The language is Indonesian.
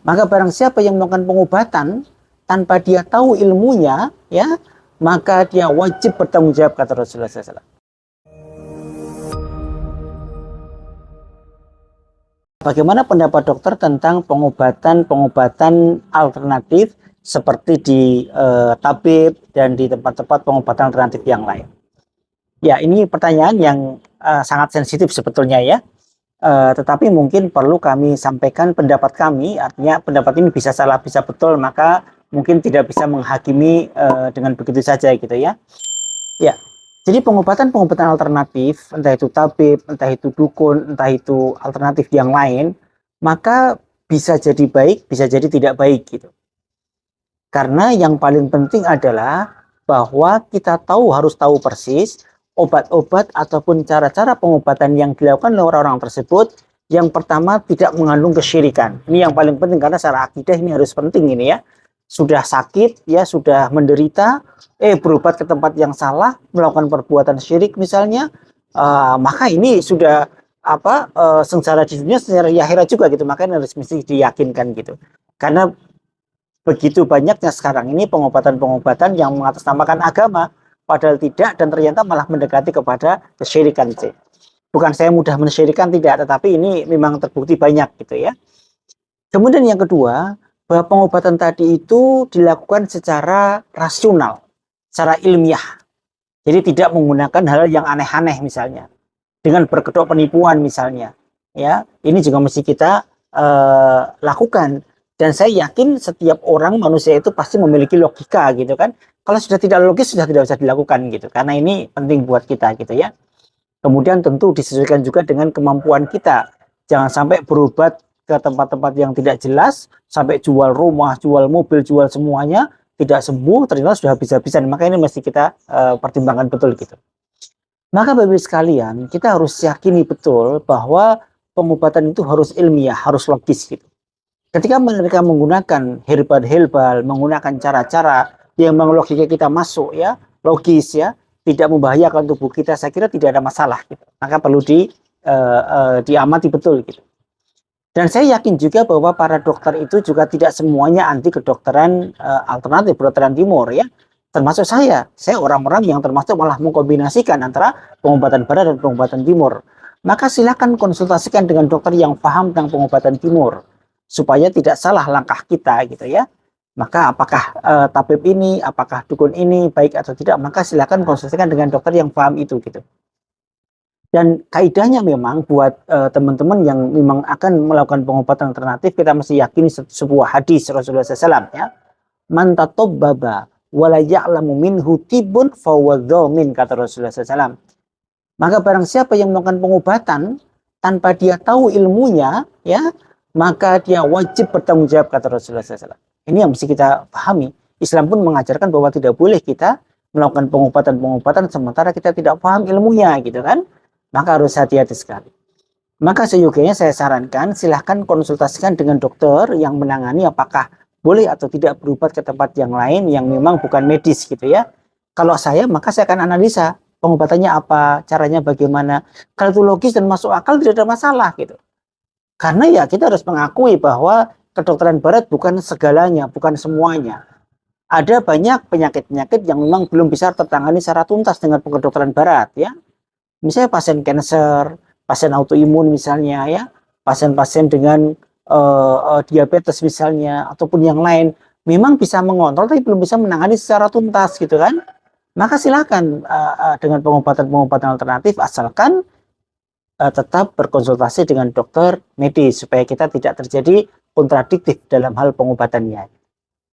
Maka barang siapa yang melakukan pengobatan tanpa dia tahu ilmunya, ya, maka dia wajib bertanggung jawab, kata Rasulullah SAW. Bagaimana pendapat dokter tentang pengobatan alternatif seperti di tabib dan di tempat-tempat pengobatan alternatif yang lain? Ya, ini pertanyaan yang sangat sensitif sebetulnya ya. Tetapi mungkin perlu kami sampaikan pendapat kami, artinya pendapat ini bisa salah, bisa betul, maka mungkin tidak bisa menghakimi dengan begitu saja gitu ya. Ya, jadi pengobatan alternatif, entah itu tabib, entah itu dukun, entah itu alternatif yang lain, maka bisa jadi baik, bisa jadi tidak baik gitu. Karena yang paling penting adalah bahwa kita harus tahu persis obat-obat ataupun cara-cara pengobatan yang dilakukan oleh orang-orang tersebut, yang pertama tidak mengandung kesyirikan. Ini yang paling penting, karena secara akidah ini harus penting ini ya. Sudah sakit ya, sudah menderita, berobat ke tempat yang salah, melakukan perbuatan syirik misalnya, maka ini sudah sengsara di dunia, sengsara di akhirat juga gitu. Makanya harus mesti diyakinkan gitu. Karena begitu banyaknya sekarang ini pengobatan-pengobatan yang mengatasnamakan agama, padahal tidak, dan ternyata malah mendekati kepada kesyirikan sih. Bukan saya mudah mensyirikan, tidak, tetapi ini memang terbukti banyak gitu ya. Kemudian yang kedua, bahwa pengobatan tadi itu dilakukan secara rasional, secara ilmiah. Jadi tidak menggunakan hal yang aneh-aneh misalnya, dengan berkedok penipuan misalnya. Ya, ini juga mesti kita lakukan. Dan saya yakin setiap orang manusia itu pasti memiliki logika gitu kan. Kalau sudah tidak logis, sudah tidak bisa dilakukan gitu. Karena ini penting buat kita gitu ya. Kemudian tentu disesuaikan juga dengan kemampuan kita. Jangan sampai berobat ke tempat-tempat yang tidak jelas, sampai jual rumah, jual mobil, jual semuanya, tidak sembuh, ternyata sudah habis-habisan. Maka ini mesti kita pertimbangkan betul gitu. Maka Bapak sekalian, kita harus yakini betul bahwa pengobatan itu harus ilmiah, harus logis gitu. Ketika mereka menggunakan herbal, menggunakan cara-cara yang memang logika kita masuk ya, logis ya, tidak membahayakan tubuh kita, saya kira tidak ada masalah gitu. Maka perlu diamati betul gitu. Dan saya yakin juga bahwa para dokter itu juga tidak semuanya anti kedokteran alternatif, kedokteran timur ya. Termasuk saya orang-orang yang termasuk malah mengkombinasikan antara pengobatan barat dan pengobatan timur. Maka silakan konsultasikan dengan dokter yang paham tentang pengobatan timur, supaya tidak salah langkah kita gitu ya. Maka apakah tabib ini, apakah dukun ini baik atau tidak, maka silakan konsultasikan dengan dokter yang paham itu gitu. Dan kaidahnya memang buat teman-teman yang memang akan melakukan pengobatan alternatif, kita mesti yakini sebuah hadis Rasulullah SAW ya. Man tatabbaba wala ya'lamu minhu tibun fawadhamin, kata Rasulullah SAW. Maka barang siapa yang melakukan pengobatan tanpa dia tahu ilmunya ya, maka dia wajib bertanggung jawab, kata Rasulullah SAW. Ini yang mesti kita pahami. Islam pun mengajarkan bahwa tidak boleh kita melakukan pengobatan-pengobatan sementara kita tidak paham ilmunya gitu kan. Maka harus hati-hati sekali. Maka seyogianya saya sarankan silahkan konsultasikan dengan dokter yang menangani apakah boleh atau tidak berobat ke tempat yang lain yang memang bukan medis gitu ya. Kalau saya, maka saya akan analisa pengobatannya apa, caranya bagaimana. Kalau itu logis dan masuk akal, tidak ada masalah gitu. Karena ya kita harus mengakui bahwa kedokteran barat bukan segalanya, bukan semuanya. Ada banyak penyakit-penyakit yang memang belum bisa tertangani secara tuntas dengan kedokteran barat ya. Misalnya pasien kanker, pasien autoimun misalnya ya, pasien-pasien dengan diabetes misalnya, ataupun yang lain, memang bisa mengontrol tapi belum bisa menangani secara tuntas gitu kan. Maka silakan dengan pengobatan-pengobatan alternatif, asalkan tetap berkonsultasi dengan dokter medis supaya kita tidak terjadi kontradiktif dalam hal pengobatannya.